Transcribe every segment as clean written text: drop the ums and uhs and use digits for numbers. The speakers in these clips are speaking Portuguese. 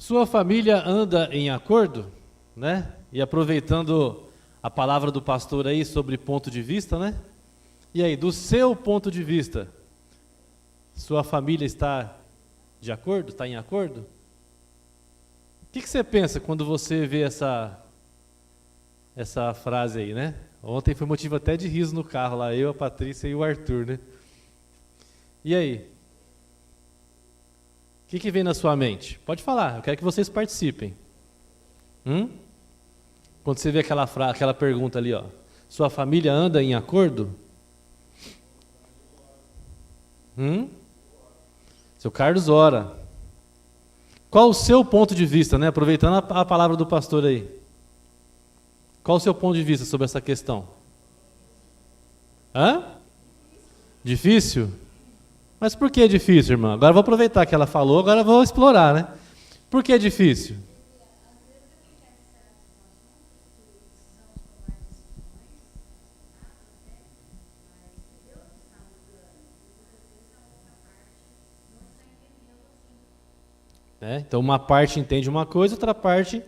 Sua família anda em acordo, né? E aproveitando a palavra do pastor aí sobre ponto de vista, né? E aí, do seu ponto de vista, sua família está de acordo? Está em acordo? O que você pensa quando você vê essa frase aí, né? Ontem foi motivo até de riso no carro lá, eu, a Patrícia e o Arthur, né? E aí? O que vem na sua mente? Pode falar, eu quero que vocês participem. Quando você vê aquela pergunta ali, ó, sua família anda em acordo? Seu Carlos ora. Qual o seu ponto de vista, né? Aproveitando a palavra do pastor aí. Qual o seu ponto de vista sobre essa questão? Difícil? Mas por que é difícil, irmã? Agora eu vou aproveitar que ela falou, agora eu vou explorar, né? Por que é difícil? Então uma parte entende uma coisa, outra parte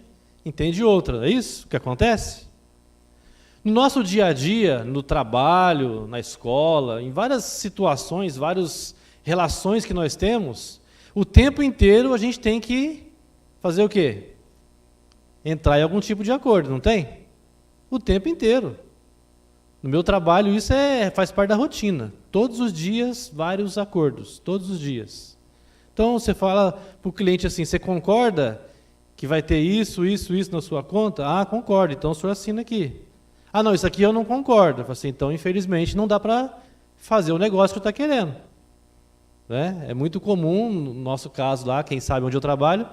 entende outra. É isso que acontece? No nosso dia a dia, no trabalho, na escola, em várias situações, várias relações que nós temos, o tempo inteiro a gente tem que fazer o quê? Entrar em algum tipo de acordo, não tem? O tempo inteiro. No meu trabalho isso faz parte da rotina. Todos os dias, vários acordos, todos os dias. Então você fala para o cliente assim, você concorda que vai ter isso, isso, isso na sua conta? Ah, concordo, então o senhor assina aqui. Ah, não, isso aqui eu não concordo. Eu falo assim, então, infelizmente, não dá para fazer o negócio que eu estou querendo. Né? É muito comum, no nosso caso lá, quem sabe onde eu trabalho,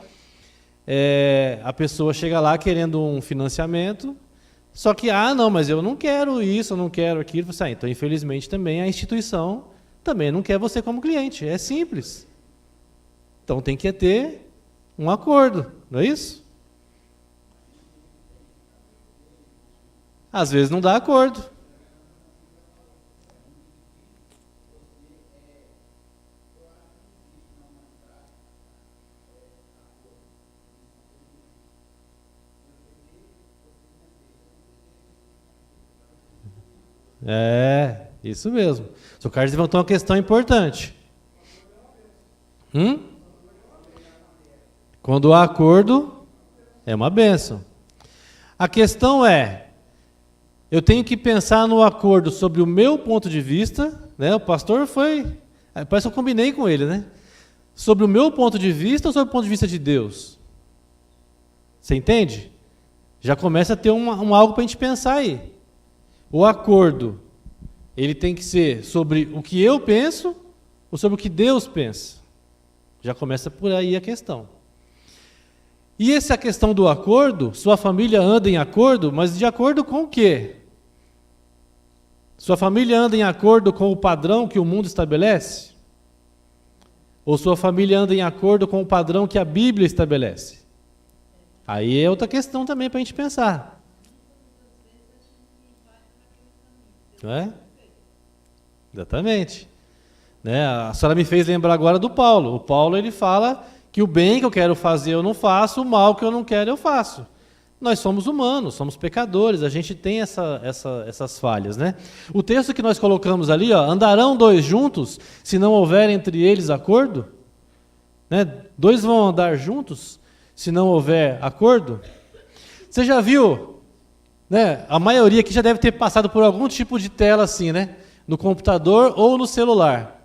a pessoa chega lá querendo um financiamento, só que, não, mas eu não quero isso, eu não quero aquilo. Eu falo assim, então, infelizmente, também a instituição também não quer você como cliente. É simples. Então, tem que ter um acordo, não é isso? Às vezes não dá acordo. Isso mesmo. O Sr. Carlos levantou uma questão importante. Quando há acordo, é uma bênção. A questão eu tenho que pensar no acordo sobre o meu ponto de vista, né? O pastor parece que eu combinei com ele, né? Sobre o meu ponto de vista ou sobre o ponto de vista de Deus? Você entende? Já começa a ter algo para a gente pensar aí. O acordo, ele tem que ser sobre o que eu penso ou sobre o que Deus pensa? Já começa por aí a questão. E essa questão do acordo, sua família anda em acordo, mas de acordo com o quê? Sua família anda em acordo com o padrão que o mundo estabelece? Ou sua família anda em acordo com o padrão que a Bíblia estabelece? Aí é outra questão também para a gente pensar. Não é? Exatamente. Né? A senhora me fez lembrar agora do Paulo. O Paulo ele fala que o bem que eu quero fazer eu não faço, o mal que eu não quero eu faço. Nós somos humanos, somos pecadores, a gente tem essas falhas, né? O texto que nós colocamos ali, andarão dois juntos, se não houver entre eles acordo? Né? Dois vão andar juntos, se não houver acordo? Você já viu, né? A maioria aqui já deve ter passado por algum tipo de tela assim, né? No computador ou no celular.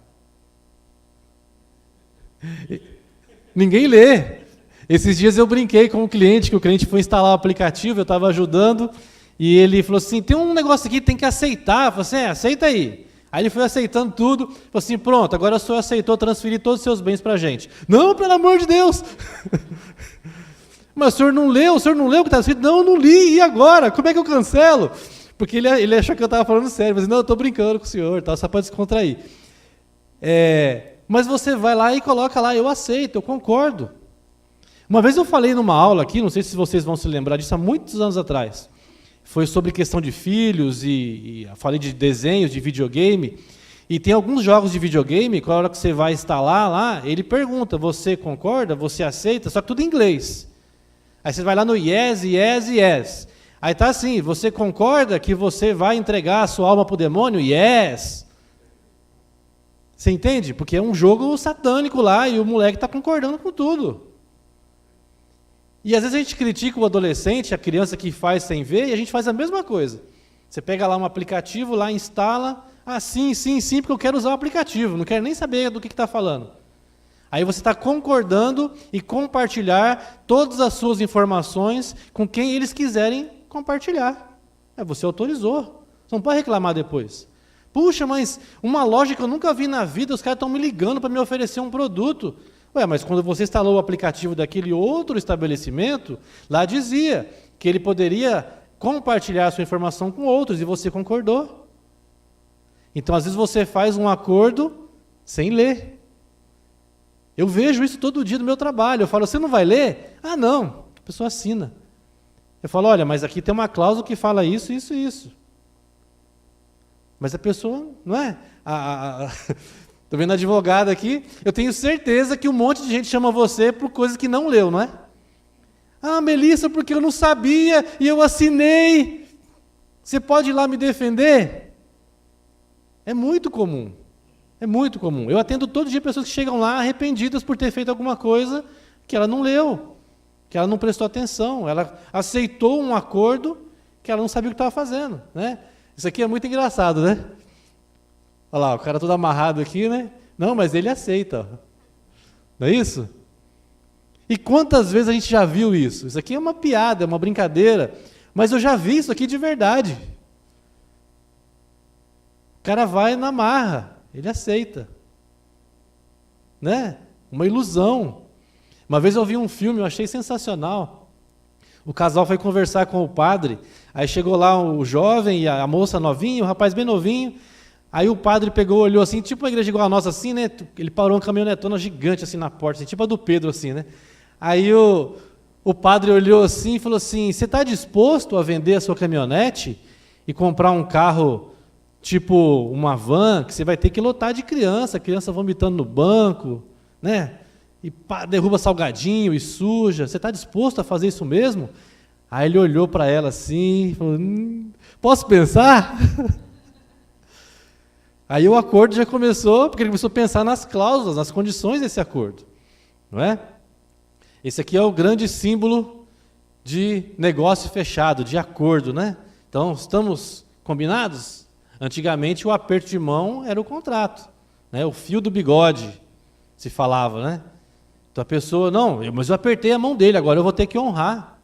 Ninguém lê. Esses dias eu brinquei com um cliente, que o cliente foi instalar o aplicativo, eu estava ajudando, e ele falou assim, tem um negócio aqui, tem que aceitar. Eu falei assim, aceita aí. Aí ele foi aceitando tudo, falou assim, pronto, agora o senhor aceitou transferir todos os seus bens para a gente. Não, pelo amor de Deus! Mas o senhor não leu o que está escrito? Não, eu não li, e agora? Como é que eu cancelo? Porque ele achou que eu estava falando sério, mas não, eu estou brincando com o senhor, tá, só para descontrair. Mas você vai lá e coloca lá, eu aceito, eu concordo. Uma vez eu falei numa aula aqui, não sei se vocês vão se lembrar disso, há muitos anos atrás. Foi sobre questão de filhos e falei de desenhos, de videogame. E tem alguns jogos de videogame, que a hora que você vai instalar lá, ele pergunta, você concorda, você aceita, só que tudo em inglês. Aí você vai lá no yes, yes, yes. Aí tá assim, você concorda que você vai entregar a sua alma para o demônio? Yes. Você entende? Porque é um jogo satânico lá e o moleque está concordando com tudo. E às vezes a gente critica o adolescente, a criança que faz sem ver, e a gente faz a mesma coisa. Você pega lá um aplicativo, lá instala, sim, sim, sim, porque eu quero usar o aplicativo, não quero nem saber do que está falando. Aí você está concordando e compartilhar todas as suas informações com quem eles quiserem compartilhar. Você autorizou, você não pode reclamar depois. Puxa, mas uma loja que eu nunca vi na vida, os caras estão me ligando para me oferecer um produto. Mas quando você instalou o aplicativo daquele outro estabelecimento, lá dizia que ele poderia compartilhar a sua informação com outros, e você concordou. Então, às vezes, você faz um acordo sem ler. Eu vejo isso todo dia no meu trabalho. Eu falo, você não vai ler? Ah, não. A pessoa assina. Eu falo, olha, mas aqui tem uma cláusula que fala isso, isso e isso. Mas a pessoa, não é? Estou vendo a advogada aqui, eu tenho certeza que um monte de gente chama você por coisas que não leu, não é? Ah, Melissa, porque eu não sabia e eu assinei. Você pode ir lá me defender? É muito comum. É muito comum. Eu atendo todo dia pessoas que chegam lá arrependidas por ter feito alguma coisa que ela não leu, que ela não prestou atenção, ela aceitou um acordo que ela não sabia o que estava fazendo, né? Isso aqui é muito engraçado, né? Olha lá, o cara todo amarrado aqui, né? Não, mas ele aceita. Não é isso? E quantas vezes a gente já viu isso? Isso aqui é uma piada, é uma brincadeira, mas eu já vi isso aqui de verdade. O cara vai na marra, ele aceita. Né? Uma ilusão. Uma vez eu vi um filme, eu achei sensacional. O casal foi conversar com o padre, aí chegou lá o jovem e a moça novinha, o rapaz bem novinho. Aí o padre pegou, olhou assim, tipo uma igreja igual a nossa assim, né? Ele parou uma caminhonetona gigante assim na porta, assim, tipo a do Pedro assim, né? Aí o padre olhou assim e falou assim, você está disposto a vender a sua caminhonete e comprar um carro tipo uma van, que você vai ter que lotar de criança vomitando no banco, né? E pá, derruba salgadinho e suja, você está disposto a fazer isso mesmo? Aí ele olhou para ela assim e falou, posso pensar? Aí o acordo já começou, porque ele começou a pensar nas cláusulas, nas condições desse acordo. Não é? Esse aqui é o grande símbolo de negócio fechado, de acordo, né? Então, estamos combinados? Antigamente, o aperto de mão era o contrato, né? O fio do bigode, se falava, né? Então, a pessoa, não, mas eu apertei a mão dele, agora eu vou ter que honrar.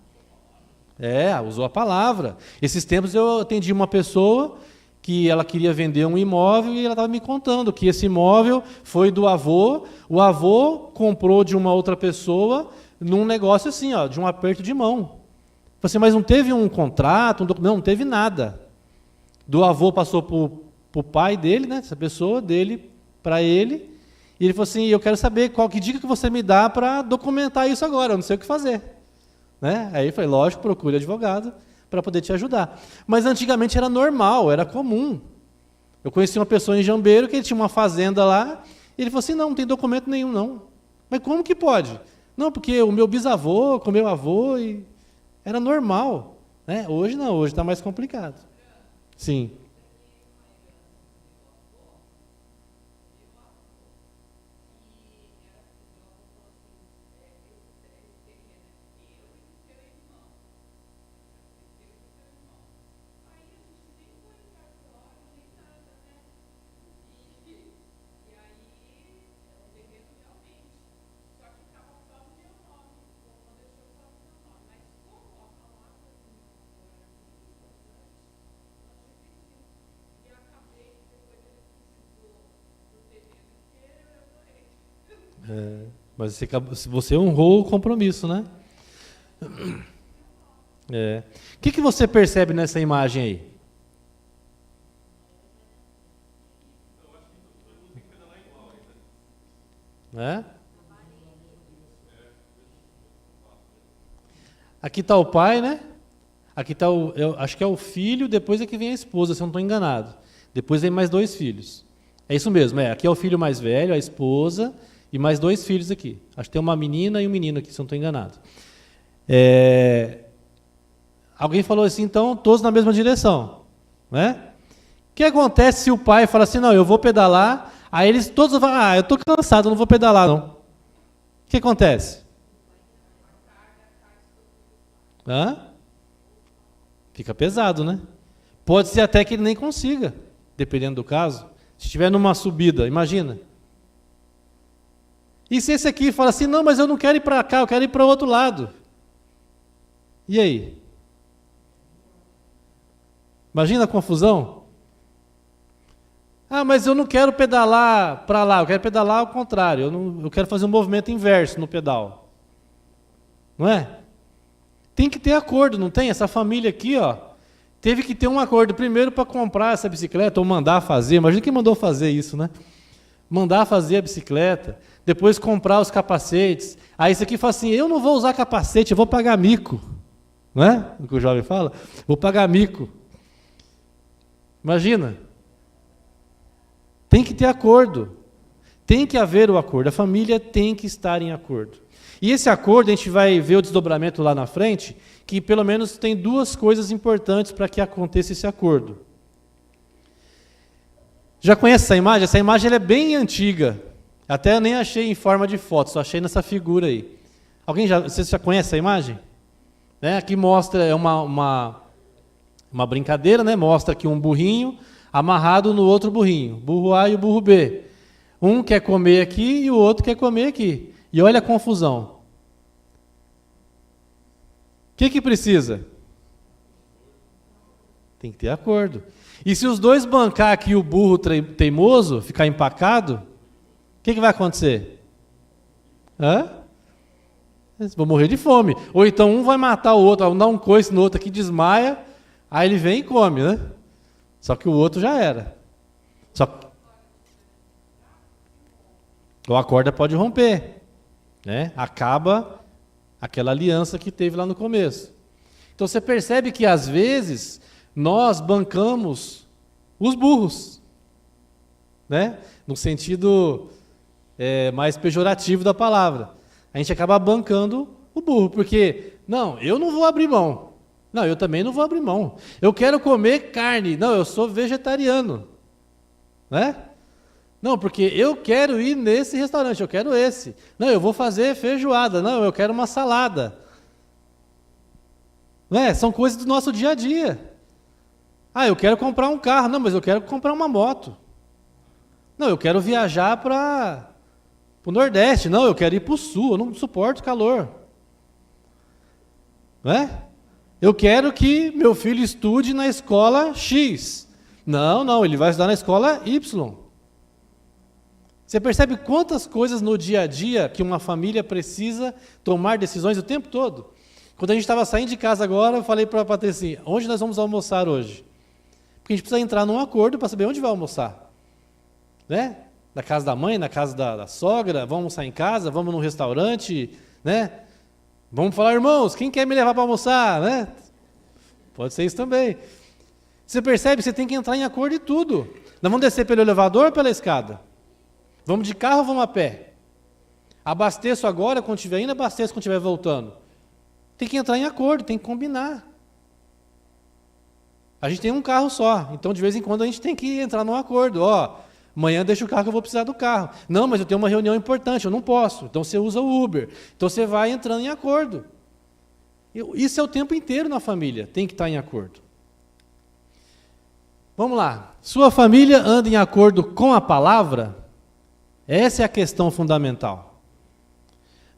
Usou a palavra. Esses tempos eu atendi uma pessoa que ela queria vender um imóvel e ela estava me contando que esse imóvel foi do avô, o avô comprou de uma outra pessoa num negócio assim, ó, de um aperto de mão. Falei assim, mas não teve um contrato, um documento? Não teve nada. Do avô passou para o pai dele, né, essa pessoa, dele para ele, e ele falou assim, eu quero saber que dica que você me dá para documentar isso agora, eu não sei o que fazer. Né? Aí eu falei, lógico, procure advogado para poder te ajudar. Mas antigamente era normal, era comum. Eu conheci uma pessoa em Jambeiro que ele tinha uma fazenda lá, e ele falou assim, não tem documento nenhum, não. Mas como que pode? Não, porque o meu bisavô com o meu avô, e era normal. Né? Hoje não, hoje está mais complicado. Sim. Mas você honrou o compromisso, né? O que você percebe nessa imagem aí? Aqui está o pai, né? Aqui está acho que é o filho, depois é que vem a esposa, se eu não estou enganado. Depois vem mais 2 filhos. É isso mesmo, aqui é o filho mais velho, a esposa e mais 2 filhos aqui. Acho que tem uma menina e um menino aqui, se eu não estou enganado. Alguém falou assim, então, todos na mesma direção. Né? O que acontece se o pai fala assim, não, eu vou pedalar, aí eles todos falam, eu estou cansado, eu não vou pedalar, não. O que acontece? Fica pesado, né? Pode ser até que ele nem consiga, dependendo do caso. Se estiver numa subida, imagina. E se esse aqui fala assim, não, mas eu não quero ir para cá, eu quero ir para o outro lado. E aí? Imagina a confusão. Mas eu não quero pedalar para lá, eu quero pedalar ao contrário. Eu quero fazer um movimento inverso no pedal. Não é? Tem que ter acordo, não tem? Essa família aqui, teve que ter um acordo primeiro para comprar essa bicicleta, ou mandar fazer. Imagina quem mandou fazer isso, né? Mandar fazer a bicicleta, depois comprar os capacetes. Aí esse aqui fala assim, eu não vou usar capacete, eu vou pagar mico. Não é? O que o jovem fala? Vou pagar mico. Imagina. Tem que ter acordo. Tem que haver o acordo. A família tem que estar em acordo. E esse acordo, a gente vai ver o desdobramento lá na frente, que pelo menos tem 2 coisas importantes para que aconteça esse acordo. Já conhece essa imagem? Essa imagem ela é bem antiga. Até eu nem achei em forma de foto, só achei nessa figura aí. Você já conhece essa imagem? Aqui mostra uma brincadeira, né? Mostra aqui um burrinho amarrado no outro burrinho, burro A e o burro B. Um quer comer aqui e o outro quer comer aqui. E olha a confusão. O que precisa? Tem que ter acordo. E se os 2 bancar aqui o burro teimoso, ficar empacado, o que vai acontecer? Eles vão morrer de fome. Ou então um vai matar o outro, dar um coice no outro aqui, desmaia, aí ele vem e come, né? Só que o outro já era. Ou a corda pode romper. Né? Acaba aquela aliança que teve lá no começo. Então você percebe que às vezes nós bancamos os burros, né? No sentido mais pejorativo da palavra. A gente acaba bancando o burro, porque, não, eu não vou abrir mão. Não, eu também não vou abrir mão. Eu quero comer carne. Não, eu sou vegetariano. Né? Não, porque eu quero ir nesse restaurante, eu quero esse. Não, eu vou fazer feijoada. Não, eu quero uma salada. São coisas do nosso dia a dia. Eu quero comprar um carro. Não, mas eu quero comprar uma moto. Não, eu quero viajar para o Nordeste. Não, eu quero ir para o Sul, eu não suporto calor. Eu quero que meu filho estude na escola X. Não, ele vai estudar na escola Y. Você percebe quantas coisas no dia a dia que uma família precisa tomar decisões o tempo todo? Quando a gente estava saindo de casa agora, eu falei para a Patrícia, onde nós vamos almoçar hoje? Porque a gente precisa entrar num acordo para saber onde vai almoçar. Né? Na casa da mãe, na casa da sogra, vamos almoçar em casa, vamos num restaurante, né? Vamos falar, irmãos, quem quer me levar para almoçar? Né? Pode ser isso também. Você percebe? Você tem que entrar em acordo de tudo. Nós vamos descer pelo elevador ou pela escada? Vamos de carro ou vamos a pé? Abasteço agora, quando estiver indo, abasteço quando estiver voltando. Tem que entrar em acordo, tem que combinar. A gente tem um carro só, então de vez em quando a gente tem que entrar num acordo. Amanhã deixa o carro que eu vou precisar do carro. Não, mas eu tenho uma reunião importante, eu não posso. Então você usa o Uber. Então você vai entrando em acordo. Isso é o tempo inteiro na família, tem que estar em acordo. Vamos lá. Sua família anda em acordo com a palavra? Essa é a questão fundamental.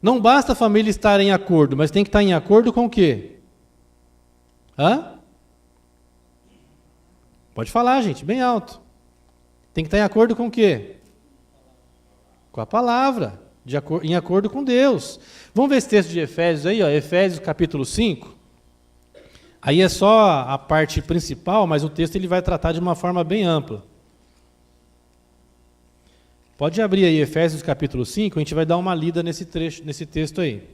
Não basta a família estar em acordo, mas tem que estar em acordo com o quê? Pode falar, gente, bem alto. Tem que estar em acordo com o quê? Com a palavra, em acordo com Deus. Vamos ver esse texto de Efésios aí, Efésios capítulo 5. Aí é só a parte principal, mas o texto ele vai tratar de uma forma bem ampla. Pode abrir aí Efésios capítulo 5, a gente vai dar uma lida nesse texto aí.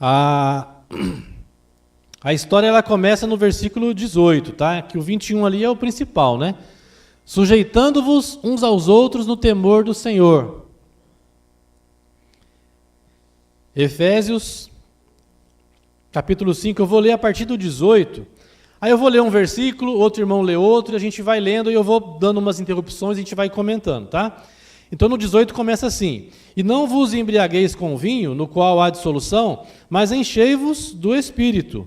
A A história ela começa no versículo 18, tá? Que o 21 ali é o principal, né? Sujeitando-vos uns aos outros no temor do Senhor. Efésios, capítulo 5, eu vou ler a partir do 18. Aí eu vou ler um versículo, outro irmão lê outro, a gente vai lendo e eu vou dando umas interrupções e a gente vai comentando, tá? Então no 18 começa assim: E não vos embriagueis com vinho, no qual há dissolução, mas enchei-vos do Espírito.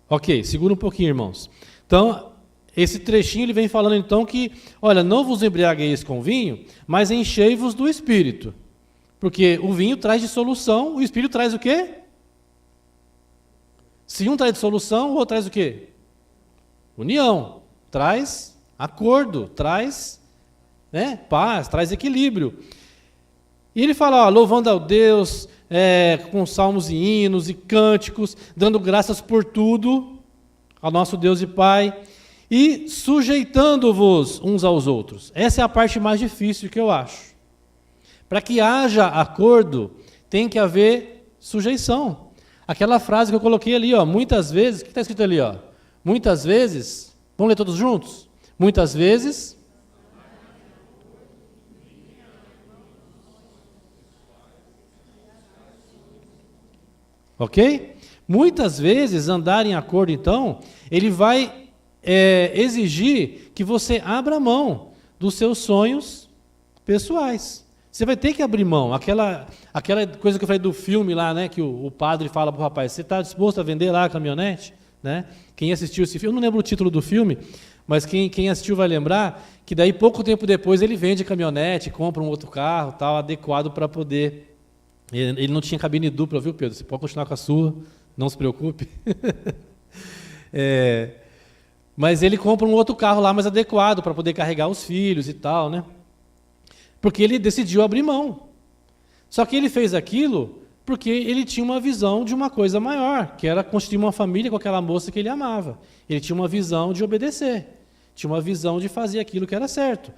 Ok, segura um pouquinho, irmãos. Então, esse trechinho ele vem falando então que, olha, não vos embriagueis com vinho, mas enchei-vos do Espírito. Porque o vinho traz dissolução, o Espírito traz o quê? Se um traz dissolução, o outro traz o quê? União. Traz acordo, traz, né, paz, traz equilíbrio. E ele fala, ó, louvando ao Deus, com salmos e hinos e cânticos, dando graças por tudo ao nosso Deus e Pai, e sujeitando-vos uns aos outros. Essa é a parte mais difícil que eu acho. Para que haja acordo, tem que haver sujeição. Aquela frase que eu coloquei ali, ó, muitas vezes, o que está escrito ali? Ó? Muitas vezes, vamos ler todos juntos? Muitas vezes... Ok? Muitas vezes, andar em acordo, então, ele vai exigir que você abra mão dos seus sonhos pessoais. Você vai ter que abrir mão. Aquela coisa que eu falei do filme lá, né, que o padre fala para o rapaz, você está disposto a vender lá a caminhonete? Né? Quem assistiu esse filme, eu não lembro o título do filme, mas quem assistiu vai lembrar que daí pouco tempo depois ele vende a caminhonete, compra um outro carro, tal, adequado para poder... Ele não tinha cabine dupla, viu, Pedro? Você pode continuar com a sua, não se preocupe. Mas ele compra um outro carro lá mais adequado para poder carregar os filhos e tal, né? Porque ele decidiu abrir mão. Só que ele fez aquilo porque ele tinha uma visão de uma coisa maior, que era constituir uma família com aquela moça que ele amava. Ele tinha uma visão de obedecer, tinha uma visão de fazer aquilo que era certo.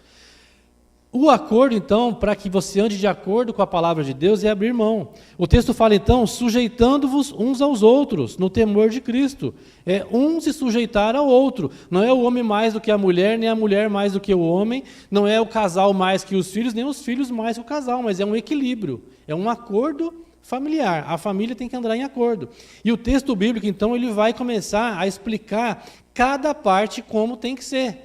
O acordo, então, para que você ande de acordo com a palavra de Deus, é abrir mão. O texto fala, então, sujeitando-vos uns aos outros, no temor de Cristo. É um se sujeitar ao outro. Não é o homem mais do que a mulher, nem a mulher mais do que o homem. Não é o casal mais que os filhos, nem os filhos mais que o casal. Mas é um equilíbrio, é um acordo familiar. A família tem que andar em acordo. E o texto bíblico, então, ele vai começar a explicar cada parte como tem que ser.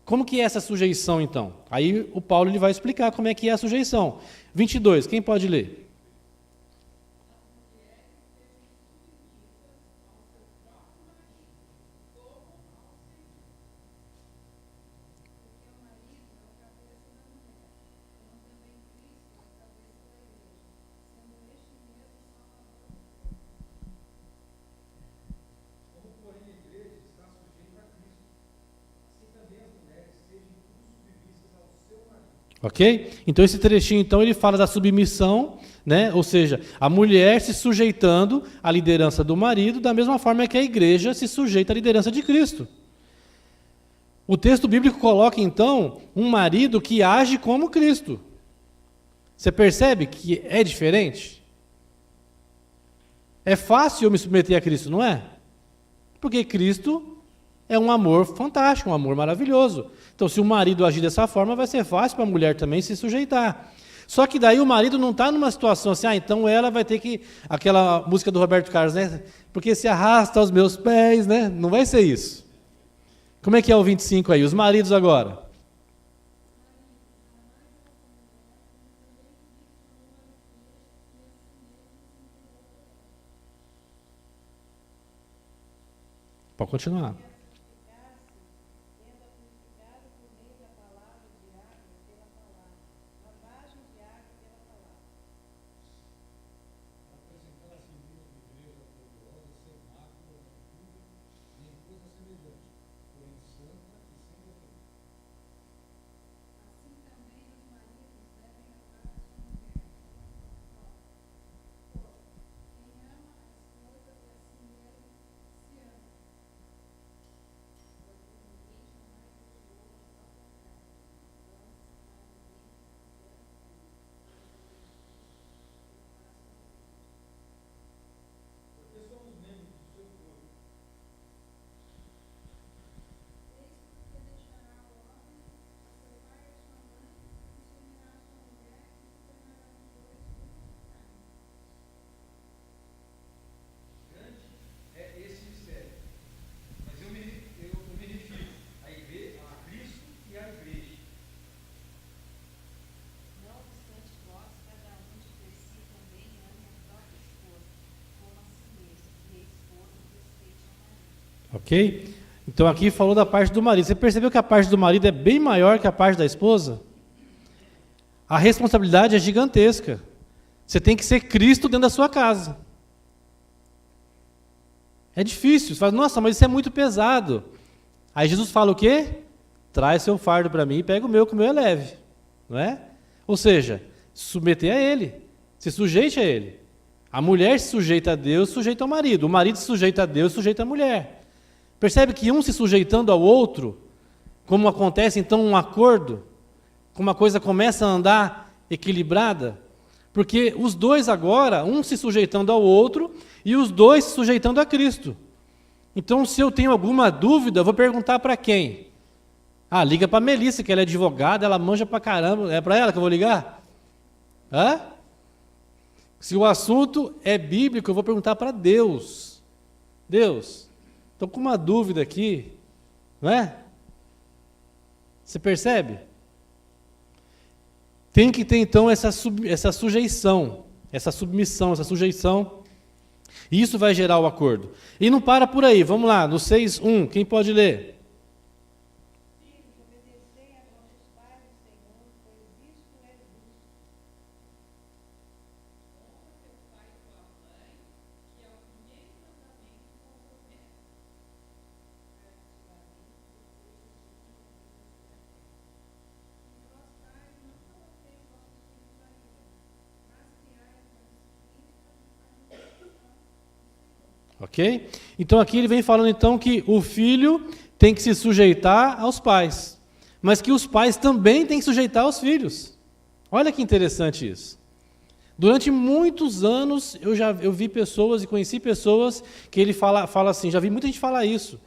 Como que é essa sujeição, então? Aí o Paulo ele vai explicar como é que é a sujeição. 22, quem pode ler? Ok? Então esse trechinho então ele fala da submissão, né? Ou seja, a mulher se sujeitando à liderança do marido, da mesma forma que a igreja se sujeita à liderança de Cristo. O texto bíblico coloca então um marido que age como Cristo. Você percebe que é diferente? É fácil eu me submeter a Cristo, não é? Porque Cristo é um amor fantástico, um amor maravilhoso. Então, se o marido agir dessa forma, vai ser fácil para a mulher também se sujeitar. Só que daí o marido não está numa situação assim, então ela vai ter que... Aquela música do Roberto Carlos, né? Porque se arrasta aos meus pés, né? Não vai ser isso. Como é que é o 25 aí? Os maridos agora. Pode continuar. Ok? Então aqui falou da parte do marido. Você percebeu que a parte do marido é bem maior que a parte da esposa? A responsabilidade é gigantesca. Você tem que ser Cristo dentro da sua casa. É difícil. Você fala, nossa, mas isso é muito pesado. Aí Jesus fala o quê? Traz seu fardo para mim e pega o meu, que o meu é leve. Não é? Ou seja, se submeter a Ele. Se sujeite a Ele. A mulher se sujeita a Deus, sujeita ao marido. O marido se sujeita a Deus, sujeita a mulher. Percebe que um se sujeitando ao outro, como acontece então um acordo, como a coisa começa a andar equilibrada, porque os dois agora, um se sujeitando ao outro e os dois se sujeitando a Cristo. Então, se eu tenho alguma dúvida, eu vou perguntar para quem? Ah, liga para a Melissa, que ela é advogada, ela manja para caramba. É para ela que eu vou ligar? Hã? Se o assunto é bíblico, eu vou perguntar para Deus. Deus, estou com uma dúvida aqui, não é? Você percebe? Tem que ter, então, essa sujeição, essa submissão, essa sujeição. E isso vai gerar o acordo. E não para por aí. Vamos lá, no 6:1. Quem pode ler? Ok? Então aqui ele vem falando então que o filho tem que se sujeitar aos pais, mas que os pais também têm que sujeitar aos filhos. Olha que interessante isso. Durante muitos anos eu vi pessoas e conheci pessoas que ele fala assim, já vi muita gente falar isso.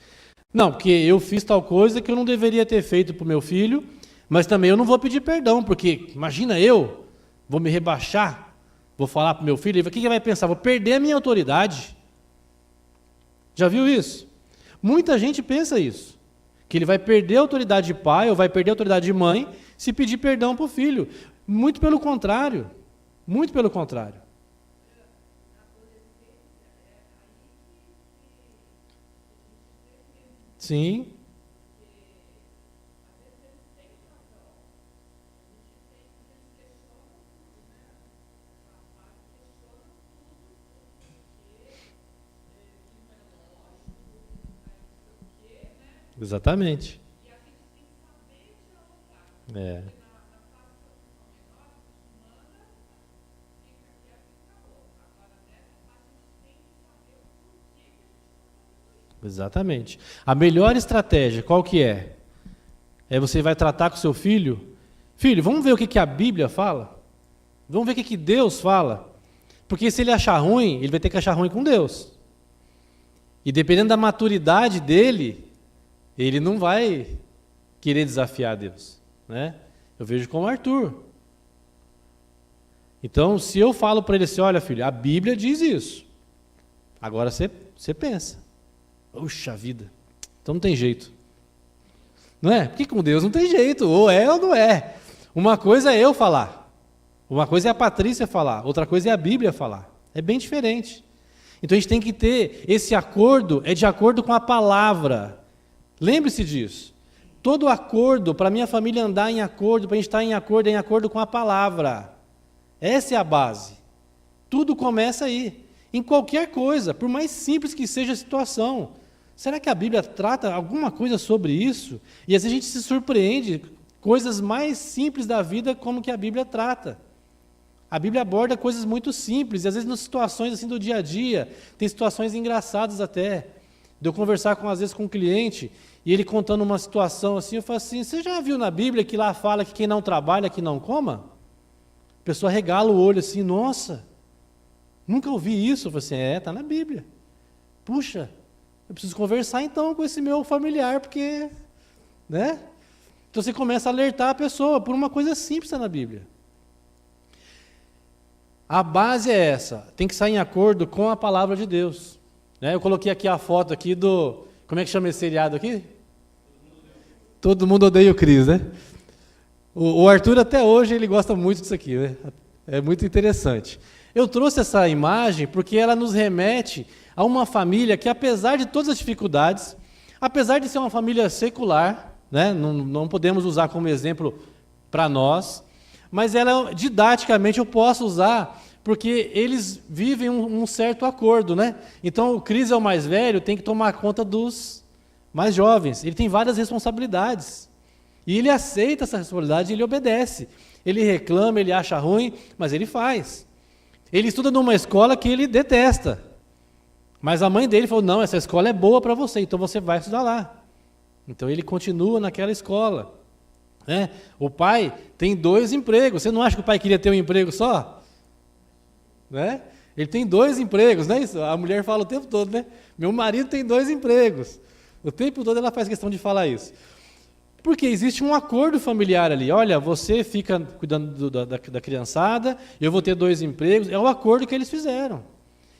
Não, porque eu fiz tal coisa que eu não deveria ter feito para o meu filho, mas também eu não vou pedir perdão, porque imagina eu, vou me rebaixar, vou falar para o meu filho, o que ele vai pensar? Vou perder a minha autoridade. Já viu isso? Muita gente pensa isso, que ele vai perder a autoridade de pai ou vai perder a autoridade de mãe se pedir perdão para o filho. Muito pelo contrário. Muito pelo contrário. Sim. Exatamente. É. Exatamente. A melhor estratégia, qual que é? É você vai tratar com seu filho. Filho, vamos ver o que a Bíblia fala? Vamos ver o que Deus fala? Porque se ele achar ruim, ele vai ter que achar ruim com Deus. E dependendo da maturidade dele, ele não vai querer desafiar Deus, né? Eu vejo com o Arthur. Então, se eu falo para ele assim, olha filho, a Bíblia diz isso. Agora você pensa. Puxa vida, então não tem jeito. Não é? Porque com Deus não tem jeito, ou é ou não é. Uma coisa é eu falar, uma coisa é a Patrícia falar, outra coisa é a Bíblia falar. É bem diferente. Então a gente tem que ter esse acordo, é de acordo com a palavra. Lembre-se disso. Todo acordo, para a minha família andar em acordo, para a gente estar em acordo com a palavra. Essa é a base. Tudo começa aí. Em qualquer coisa, por mais simples que seja a situação. Será que a Bíblia trata alguma coisa sobre isso? E às vezes a gente se surpreende, coisas mais simples da vida como que a Bíblia trata. A Bíblia aborda coisas muito simples, e às vezes nas situações assim do dia a dia, tem situações engraçadas até. De eu conversar às vezes com um cliente, e ele contando uma situação assim, eu falo assim, você já viu na Bíblia que lá fala que quem não trabalha, que não coma? A pessoa regala o olho assim, nossa, nunca ouvi isso. Eu falo assim, está na Bíblia. Puxa, eu preciso conversar então com esse meu familiar, porque, né? Então você começa a alertar a pessoa por uma coisa simples na Bíblia. A base é essa, tem que sair em acordo com a palavra de Deus. Né? Eu coloquei aqui a foto aqui do, como é que chama esse seriado aqui? Todo Mundo Odeia o Chris, né? O Arthur até hoje ele gosta muito disso aqui, né? É muito interessante. Eu trouxe essa imagem porque ela nos remete a uma família que, apesar de todas as dificuldades, apesar de ser uma família secular, né, não podemos usar como exemplo para nós, mas ela, didaticamente, eu posso usar, porque eles vivem um certo acordo, né? Então, o Cris é o mais velho, tem que tomar conta dos mais jovens. Ele tem várias responsabilidades. E ele aceita essa responsabilidade e ele obedece. Ele reclama, ele acha ruim, mas ele faz. Ele estuda numa escola que ele detesta. Mas a mãe dele falou, não, essa escola é boa para você, então você vai estudar lá. Então ele continua naquela escola. Né? O pai tem 2 empregos. Você não acha que o pai queria ter um emprego só? Né? Ele tem 2 empregos, não é isso? A mulher fala o tempo todo, né? Meu marido tem 2 empregos. O tempo todo ela faz questão de falar isso. Porque existe um acordo familiar ali. Olha, você fica cuidando da criançada, eu vou ter 2 empregos. É o acordo que eles fizeram.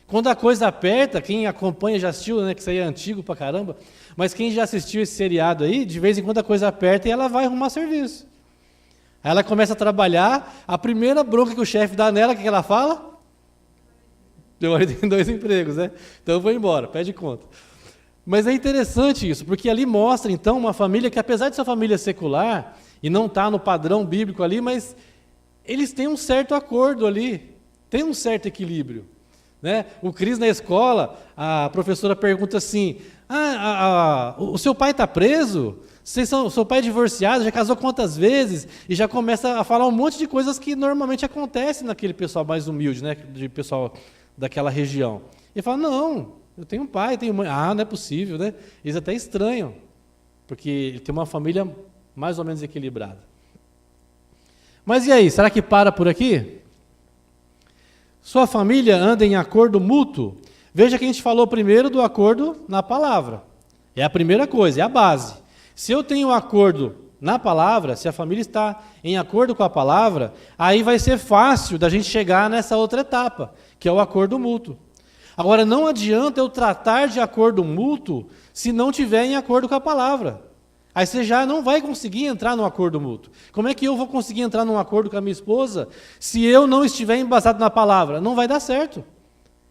Quando a coisa aperta, quem acompanha já assistiu, né, que isso aí é antigo pra caramba, mas quem já assistiu esse seriado aí, de vez em quando a coisa aperta e ela vai arrumar serviço. Aí ela começa a trabalhar, a primeira bronca que o chefe dá nela, o que ela fala? Meu marido tem 2 empregos, né? Então eu vou embora, pede conta. Mas é interessante isso, porque ali mostra, então, uma família que, apesar de ser família secular, e não está no padrão bíblico ali, mas eles têm um certo acordo ali, tem um certo equilíbrio. Né? O Cris na escola, a professora pergunta assim, o seu pai está preso? O seu pai é divorciado, já casou quantas vezes? E já começa a falar um monte de coisas que normalmente acontecem naquele pessoal mais humilde, né? De pessoal daquela região. E fala, não, eu tenho um pai, tenho mãe. Ah, não é possível, né? Eles até estranham, porque ele tem uma família mais ou menos equilibrada. Mas e aí, será que para por aqui? Sua família anda em acordo mútuo? Veja que a gente falou primeiro do acordo na palavra. É a primeira coisa, é a base. Se eu tenho acordo na palavra, se a família está em acordo com a palavra, aí vai ser fácil da gente chegar nessa outra etapa, que é o acordo mútuo. Agora, não adianta eu tratar de acordo mútuo se não tiver em acordo com a palavra. Aí você já não vai conseguir entrar num acordo mútuo. Como é que eu vou conseguir entrar num acordo com a minha esposa se eu não estiver embasado na palavra? Não vai dar certo.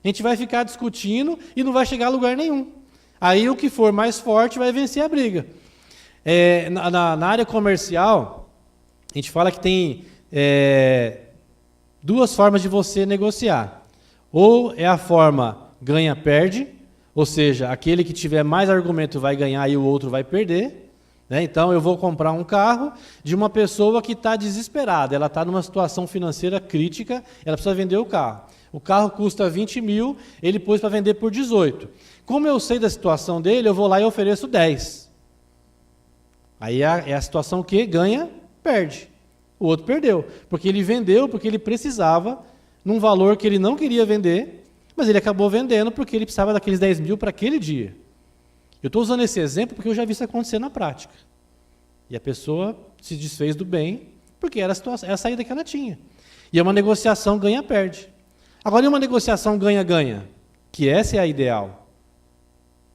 A gente vai ficar discutindo e não vai chegar a lugar nenhum. Aí o que for mais forte vai vencer a briga. Na área comercial, a gente fala que tem 2 formas de você negociar. Ou é a forma ganha-perde, ou seja, aquele que tiver mais argumento vai ganhar e o outro vai perder. Né? Então, eu vou comprar um carro de uma pessoa que está desesperada, ela está numa situação financeira crítica, ela precisa vender o carro. O carro custa 20 mil, ele pôs para vender por 18. Como eu sei da situação dele, eu vou lá e ofereço 10. Aí é a situação que ganha, perde. O outro perdeu, porque ele vendeu, porque ele precisava, num valor que ele não queria vender, mas ele acabou vendendo porque ele precisava daqueles 10 mil para aquele dia. Eu estou usando esse exemplo porque eu já vi isso acontecer na prática. E a pessoa se desfez do bem porque era a saída que ela tinha. E é uma negociação ganha-perde. Agora, e uma negociação ganha-ganha? Que essa é a ideal.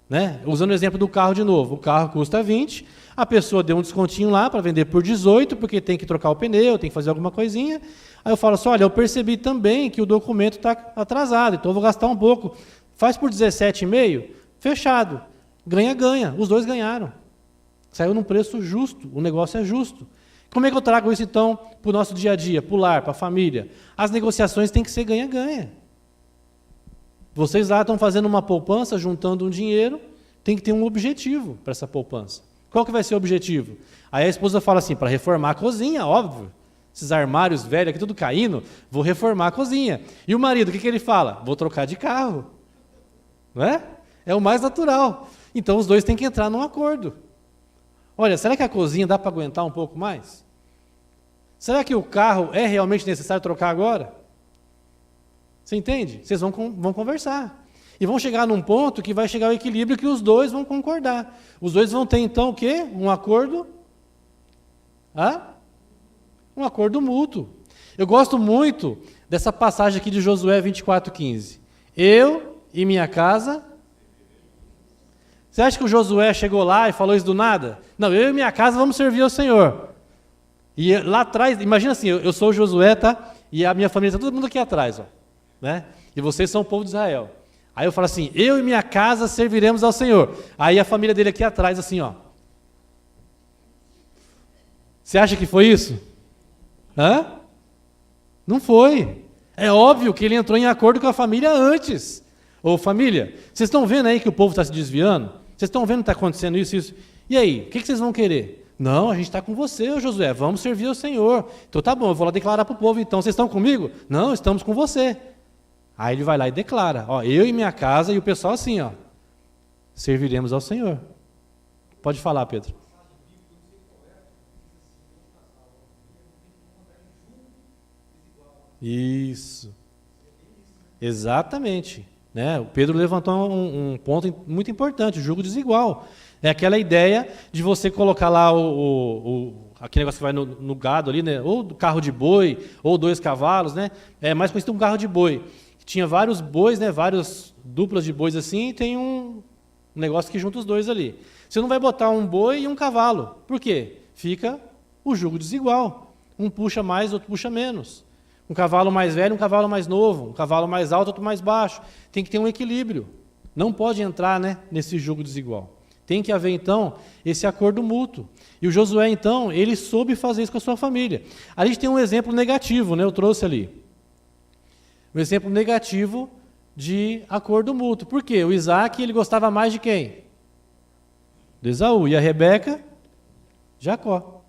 Né? Usando o exemplo do carro de novo. O carro custa 20, a pessoa deu um descontinho lá para vender por 18, porque tem que trocar o pneu, tem que fazer alguma coisinha. Aí eu falo assim, olha, eu percebi também que o documento está atrasado, então eu vou gastar um pouco. Faz por 17,5, fechado. Ganha-ganha, os 2 ganharam. Saiu num preço justo, o negócio é justo. Como é que eu trago isso, então, para o nosso dia a dia, para o lar, para a família? As negociações têm que ser ganha-ganha. Vocês lá estão fazendo uma poupança, juntando um dinheiro, tem que ter um objetivo para essa poupança. Qual que vai ser o objetivo? Aí a esposa fala assim, para reformar a cozinha, óbvio. Esses armários velhos aqui, tudo caindo, vou reformar a cozinha. E o marido, o que ele fala? Vou trocar de carro. Não é? É o mais natural. Então, os 2 têm que entrar num acordo. Olha, será que a cozinha dá para aguentar um pouco mais? Será que o carro é realmente necessário trocar agora? Você entende? Vocês vão conversar. E vão chegar num ponto que vai chegar ao equilíbrio que os 2 vão concordar. Os 2 vão ter, então, o quê? Um acordo? Um acordo mútuo. Eu gosto muito dessa passagem aqui de Josué 24:15. Eu e minha casa... Você acha que o Josué chegou lá e falou isso do nada? Não, eu e minha casa vamos servir ao Senhor. E lá atrás, imagina assim, eu sou o Josué, tá? E a minha família está todo mundo aqui atrás, ó, né? E vocês são o povo de Israel. Aí eu falo assim, eu e minha casa serviremos ao Senhor. Aí a família dele aqui atrás, assim, ó. Você acha que foi isso? Hã? Não foi. É óbvio que ele entrou em acordo com a família antes. Ô família, vocês estão vendo aí que o povo está se desviando? Vocês estão vendo que está acontecendo isso, isso? E aí, o que vocês vão querer? Não, a gente está com você, ô Josué, vamos servir ao Senhor. Então tá bom, eu vou lá declarar para o povo, então, vocês estão comigo? Não, estamos com você. Aí ele vai lá e declara, ó, eu e minha casa, e o pessoal assim, ó, serviremos ao Senhor. Pode falar, Pedro. Isso. Exatamente. Né? O Pedro levantou um ponto muito importante, o jugo desigual. É aquela ideia de você colocar lá aquele negócio que vai no gado ali, né? Ou carro de boi, ou 2 cavalos, né? É mais conhecido um carro de boi. Tinha vários bois, né? Várias duplas de bois assim, e tem um negócio que junta os dois ali. Você não vai botar um boi e um cavalo. Por quê? Fica o jugo desigual. Um puxa mais, outro puxa menos. Um cavalo mais velho, um cavalo mais novo, um cavalo mais alto, outro mais baixo. Tem que ter um equilíbrio. Não pode entrar, né, nesse jugo desigual. Tem que haver, então, esse acordo mútuo. E o Josué, então, ele soube fazer isso com a sua família. A gente tem um exemplo negativo, né, eu trouxe ali. Um exemplo negativo de acordo mútuo. Por quê? O Isaac, ele gostava mais de quem? De Esaú. E a Rebeca? Jacó.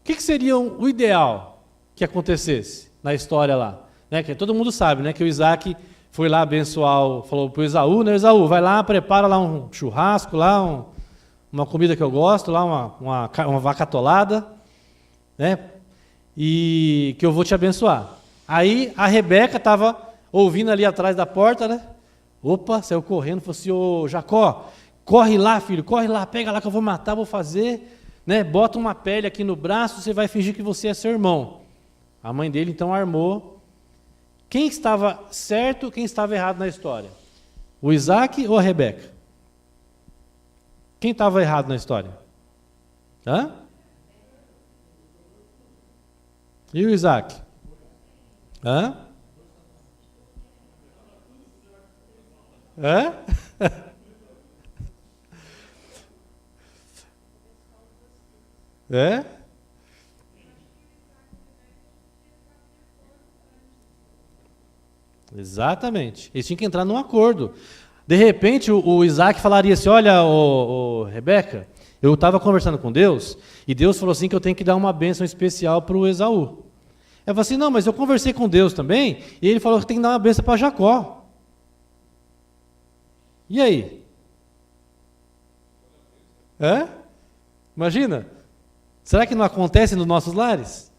O que seria o ideal que acontecesse na história lá? Né? Que todo mundo sabe, né, que o Isaac foi lá abençoar, falou para o Esaú, né, Esaú, vai lá, prepara lá um churrasco, lá uma comida que eu gosto, lá uma vaca atolada, né, e que eu vou te abençoar. Aí a Rebeca estava ouvindo ali atrás da porta, né, opa, saiu correndo, falou assim, ô Jacó, corre lá, filho, corre lá, pega lá que eu vou matar, vou fazer, né, bota uma pele aqui no braço, você vai fingir que você é seu irmão. A mãe dele, então, armou. Quem estava certo, quem estava errado na história? O Isaac ou a Rebeca? Quem estava errado na história? Hã? E o Isaac? Hã? Hã? É? Exatamente. Eles tinham que entrar num acordo. De repente, o Isaac falaria assim, olha, Rebeca, eu estava conversando com Deus, e Deus falou assim que eu tenho que dar uma bênção especial para o Esaú. Eu falei assim, não, mas eu conversei com Deus também, e ele falou que tem que dar uma bênção para Jacó. E aí? Hã? Imagina. Será que não acontece nos nossos lares?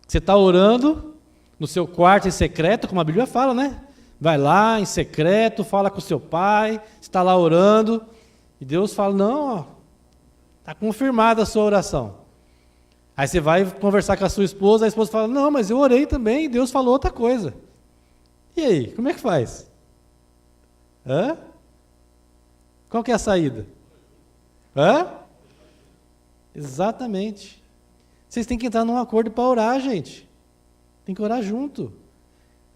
Você está orando no seu quarto em secreto, como a Bíblia fala, né? Vai lá em secreto, fala com o seu pai, está lá orando, e Deus fala, não, está confirmada a sua oração. Aí você vai conversar com a sua esposa, a esposa fala, não, mas eu orei também, e Deus falou outra coisa. E aí, como é que faz? Hã? Qual que é a saída? Hã? Exatamente. Vocês têm que entrar num acordo para orar, gente. Tem que orar junto.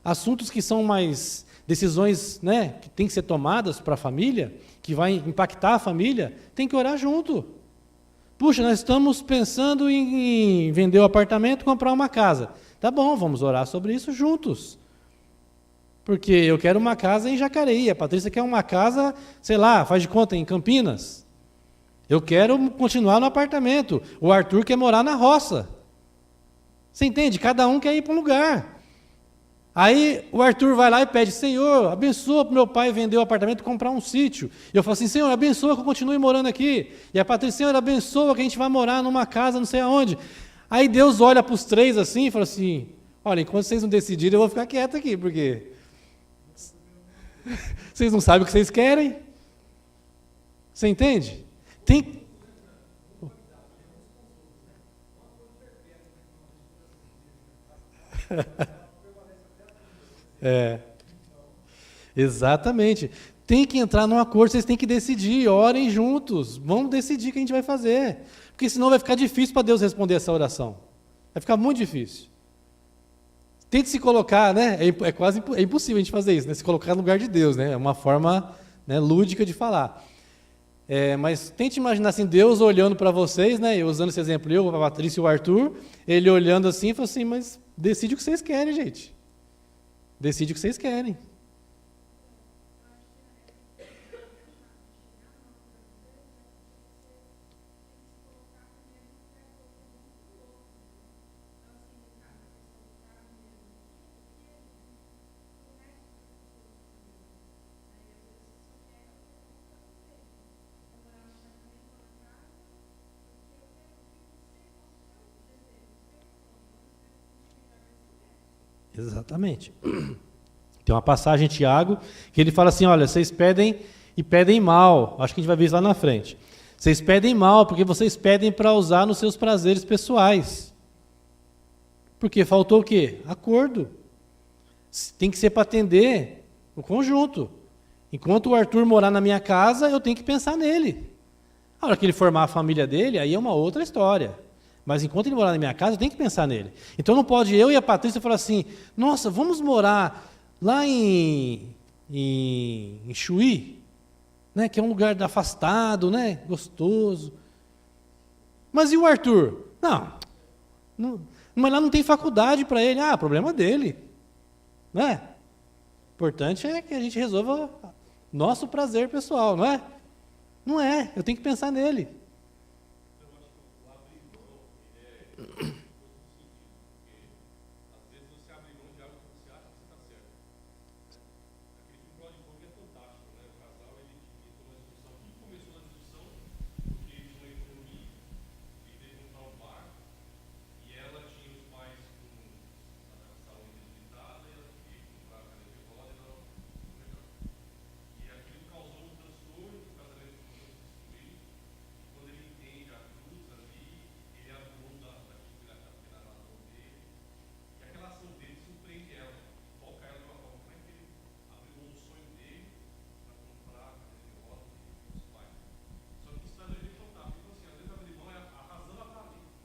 Assuntos que são mais decisões, né, que tem que ser tomadas para a família, que vai impactar a família, tem que orar junto. Puxa, nós estamos pensando em vender o apartamento e comprar uma casa. Tá bom, vamos orar sobre isso juntos. Porque eu quero uma casa em Jacareí, a Patrícia quer uma casa, sei lá, faz de conta, em Campinas. Eu quero continuar no apartamento. O Arthur quer morar na roça. Você entende? Cada um quer ir para um lugar. Aí o Arthur vai lá e pede, Senhor, abençoa para o meu pai vender o apartamento e comprar um sítio. E eu falo assim, Senhor, abençoa que eu continue morando aqui. E a Patrícia, Senhor, abençoa que a gente vai morar numa casa não sei aonde. Aí Deus olha para os três assim e fala assim, olha, enquanto vocês não decidirem, eu vou ficar quieto aqui, porque vocês não sabem o que vocês querem. Você entende? Tem... Exatamente. Tem que entrar num acordo, vocês têm que decidir, orem juntos, vamos decidir o que a gente vai fazer. Porque senão vai ficar difícil para Deus responder essa oração. Vai ficar muito difícil. Tente se colocar, né? É quase impossível a gente fazer isso, né? Se colocar no lugar de Deus, né? É uma forma, né, lúdica de falar. Mas tente imaginar assim, Deus olhando para vocês, né? Eu usando esse exemplo, eu, a Patrícia e o Arthur, ele olhando assim e falou assim, mas decide o que vocês querem, gente. Decide o que vocês querem. Exatamente. Tem uma passagem em Tiago que ele fala assim, olha, vocês pedem e pedem mal. Acho que a gente vai ver isso lá na frente. Vocês pedem mal porque vocês pedem para usar nos seus prazeres pessoais. Porque faltou o quê? Acordo. Tem que ser para atender o conjunto. Enquanto o Arthur morar na minha casa, eu tenho que pensar nele. A hora que ele formar a família dele, aí é uma outra história. Mas enquanto ele morar na minha casa, eu tenho que pensar nele. Então não pode eu e a Patrícia falar assim, nossa, vamos morar lá em Chuí, né, que é um lugar afastado, né, gostoso. Mas e o Arthur? Mas lá não tem faculdade para ele. Problema dele. Né? O importante é que a gente resolva nosso prazer pessoal, não é? Não é, eu tenho que pensar nele.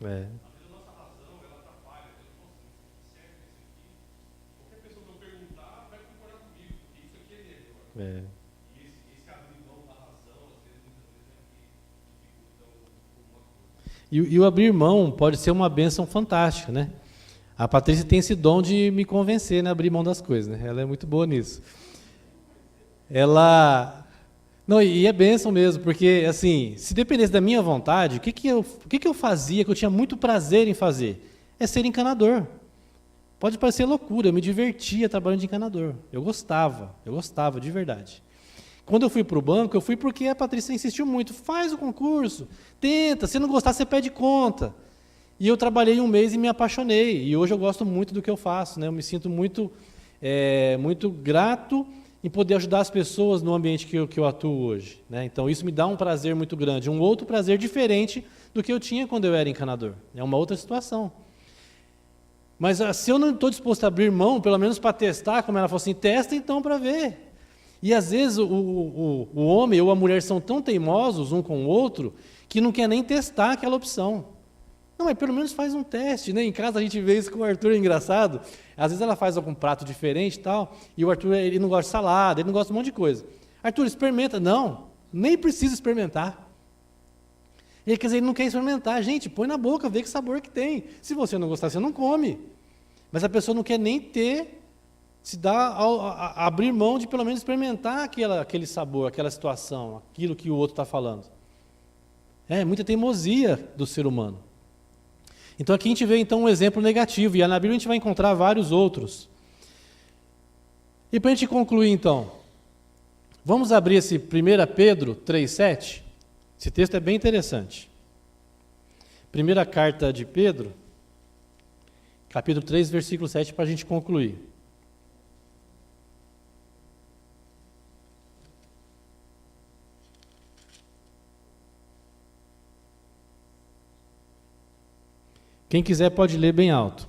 É. É. E o abrir mão pode ser uma bênção fantástica, né? A Patrícia tem esse dom de me convencer, né? Abrir mão das coisas, né? Ela é muito boa nisso. Não, e é bênção mesmo, porque, assim, se dependesse da minha vontade, o que eu fazia, que eu tinha muito prazer em fazer? É ser encanador. Pode parecer loucura, eu me divertia trabalhando de encanador. Eu gostava de verdade. Quando eu fui para o banco, eu fui porque a Patrícia insistiu muito. Faz o concurso, tenta, se não gostar, você pede conta. E eu trabalhei um mês e me apaixonei. E hoje eu gosto muito do que eu faço, né? Eu me sinto muito grato em poder ajudar as pessoas no ambiente que eu atuo hoje, né? Então isso me dá um prazer muito grande, um outro prazer diferente do que eu tinha quando eu era encanador. É uma outra situação. Mas se eu não estou disposto a abrir mão, pelo menos para testar, como ela falou assim, testa então para ver. E às vezes o homem ou a mulher são tão teimosos um com o outro que não quer nem testar aquela opção. Não, mas pelo menos faz um teste, né? Em casa a gente vê isso com o Arthur, é engraçado. Às vezes ela faz algum prato diferente e tal, e o Arthur ele não gosta de salada, ele não gosta de um monte de coisa. Arthur, experimenta. Não, nem precisa experimentar. Ele quer dizer, ele não quer experimentar. Gente, põe na boca, vê que sabor que tem. Se você não gostar, você não come. Mas a pessoa não quer nem se dá a abrir mão de pelo menos experimentar aquele sabor, aquela situação, aquilo que o outro está falando. É muita teimosia do ser humano. Então aqui a gente vê então um exemplo negativo, e na Bíblia a gente vai encontrar vários outros. E para a gente concluir então, vamos abrir esse 1 Pedro 3,7? Esse texto é bem interessante. Primeira carta de Pedro, capítulo 3, versículo 7, para a gente concluir. Quem quiser pode ler bem alto.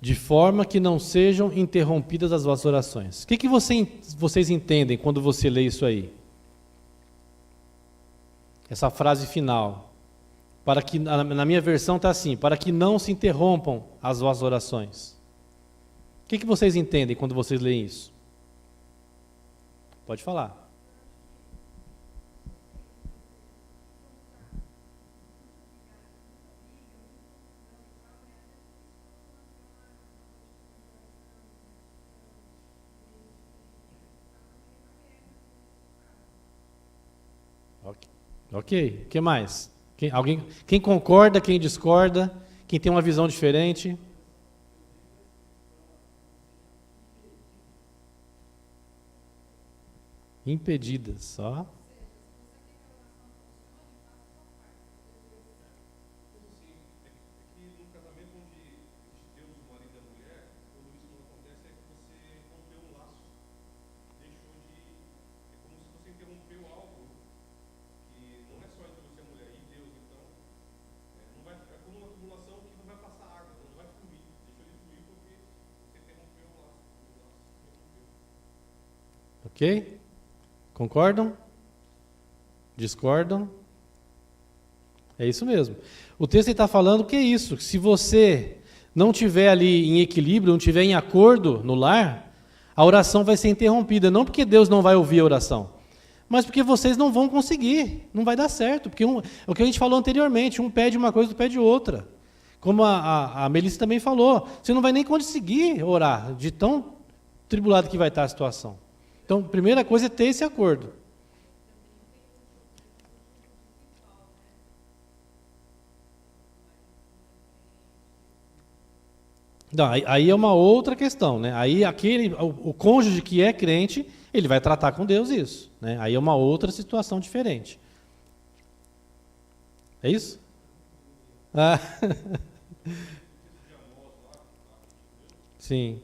de forma que não sejam interrompidas as vossas orações. O que vocês entendem quando você lê isso aí? Essa frase final. Para que, na minha versão está assim, para que não se interrompam as vossas orações. O que vocês entendem quando vocês leem isso? Pode falar. Ok. O que mais? Quem concorda, quem discorda, quem tem uma visão diferente? Impedidas, só. Ok? Concordam? Discordam? É isso mesmo. O texto está falando que é isso. Se você não tiver ali em equilíbrio, não tiver em acordo no lar, a oração vai ser interrompida. Não porque Deus não vai ouvir a oração, mas porque vocês não vão conseguir. Não vai dar certo. Porque o que a gente falou anteriormente, um pede uma coisa, outro pede outra. Como a Melissa também falou, você não vai nem conseguir orar, de tão tribulado que vai estar a situação. Então, a primeira coisa é ter esse acordo. Não, aí é uma outra questão, né? Aí o cônjuge que é crente, ele vai tratar com Deus isso, né? Aí é uma outra situação diferente. É isso? Ah. Sim.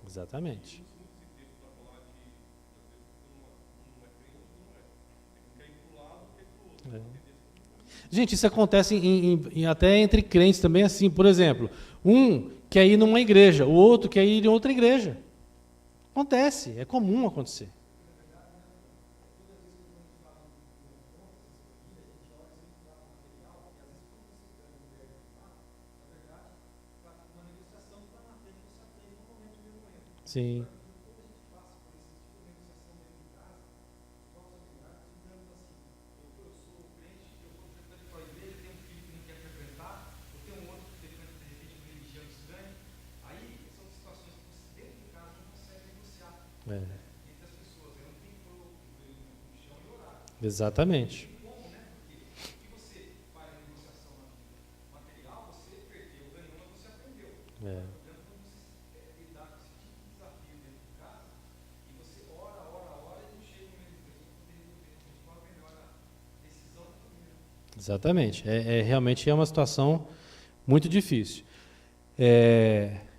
Exatamente. É. Gente, isso acontece até entre crentes também, assim, por exemplo, um quer ir numa igreja, o outro quer ir em outra igreja. Acontece, é comum acontecer. Sim. É. Exatamente. É. Exatamente. Realmente é uma situação muito difícil.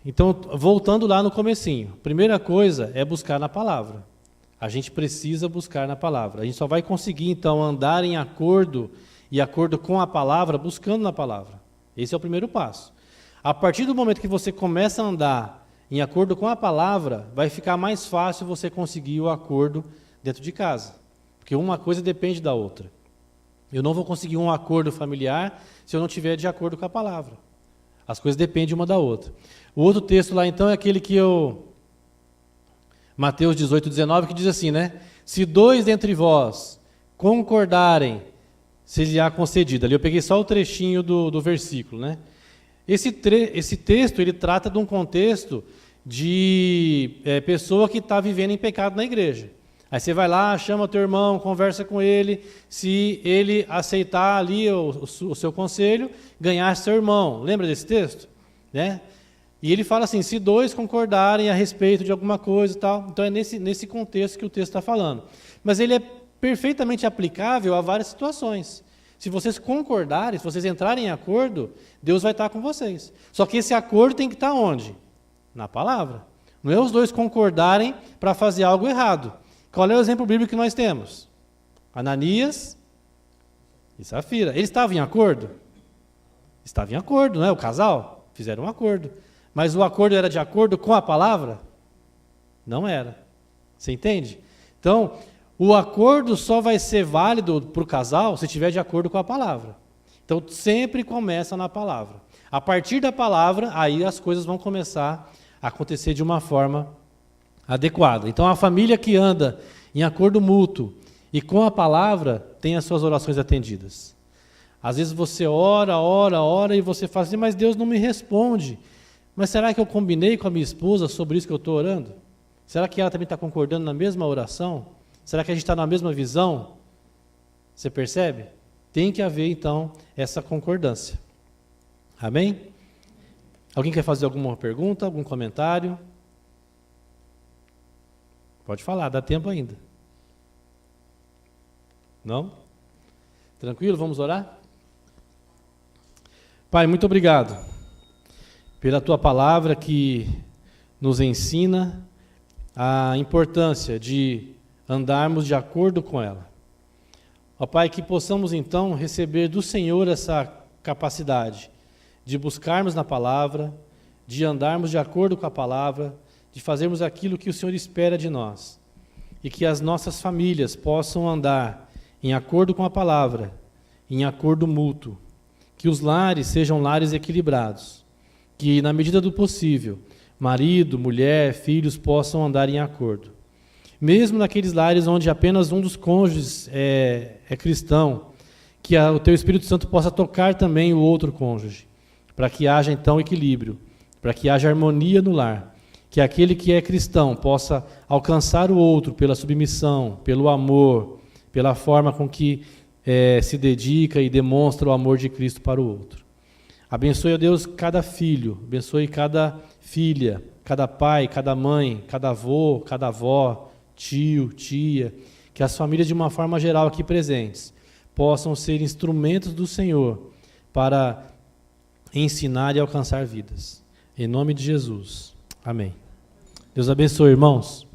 Então, voltando lá no comecinho, primeira coisa é buscar na palavra. A gente precisa buscar na palavra. A gente só vai conseguir, então, andar em acordo e acordo com a palavra, buscando na palavra. Esse é o primeiro passo. A partir do momento que você começa a andar em acordo com a palavra, vai ficar mais fácil você conseguir o acordo dentro de casa. Porque uma coisa depende da outra. Eu não vou conseguir um acordo familiar se eu não estiver de acordo com a palavra. As coisas dependem uma da outra. O outro texto lá, então, é aquele que Mateus 18, 19, que diz assim, né? Se dois dentre vós concordarem, se lhe há concedido. Ali eu peguei só o trechinho do versículo, né? Esse texto, ele trata de um contexto de pessoa que está vivendo em pecado na igreja. Aí você vai lá, chama teu irmão, conversa com ele, se ele aceitar ali o seu conselho, ganhar seu irmão. Lembra desse texto? Né? E ele fala assim, se dois concordarem a respeito de alguma coisa e tal. Então é nesse contexto que o texto está falando. Mas ele é perfeitamente aplicável a várias situações. Se vocês concordarem, se vocês entrarem em acordo, Deus vai estar com vocês. Só que esse acordo tem que estar onde? Na palavra. Não é os dois concordarem para fazer algo errado. Qual é o exemplo bíblico que nós temos? Ananias e Safira. Eles estavam em acordo? Estava em acordo, não é? O casal fizeram um acordo. Mas o acordo era de acordo com a palavra? Não era. Você entende? Então, o acordo só vai ser válido para o casal se estiver de acordo com a palavra. Então, sempre começa na palavra. A partir da palavra, aí as coisas vão começar a acontecer de uma forma adequada. Então, a família que anda em acordo mútuo e com a palavra tem as suas orações atendidas. Às vezes você ora e você fala assim, mas Deus não me responde. Mas será que eu combinei com a minha esposa sobre isso que eu estou orando? Será que ela também está concordando na mesma oração? Será que a gente está na mesma visão? Você percebe? Tem que haver, então, essa concordância. Amém? Alguém quer fazer alguma pergunta, algum comentário? Pode falar, dá tempo ainda. Não? Tranquilo? Vamos orar? Pai, muito obrigado pela Tua palavra que nos ensina a importância de andarmos de acordo com ela. Ó Pai, que possamos então receber do Senhor essa capacidade de buscarmos na palavra, de andarmos de acordo com a palavra, de fazermos aquilo que o Senhor espera de nós. E que as nossas famílias possam andar em acordo com a palavra, em acordo mútuo. Que os lares sejam lares equilibrados. Que, na medida do possível, marido, mulher, filhos possam andar em acordo. Mesmo naqueles lares onde apenas um dos cônjuges é cristão, que o Teu Espírito Santo possa tocar também o outro cônjuge, para que haja então equilíbrio, para que haja harmonia no lar, que aquele que é cristão possa alcançar o outro pela submissão, pelo amor, pela forma com que se dedica e demonstra o amor de Cristo para o outro. Abençoe, ó Deus, cada filho, abençoe cada filha, cada pai, cada mãe, cada avô, cada avó, tio, tia, que as famílias de uma forma geral aqui presentes possam ser instrumentos do Senhor para ensinar e alcançar vidas. Em nome de Jesus. Amém. Deus abençoe, irmãos.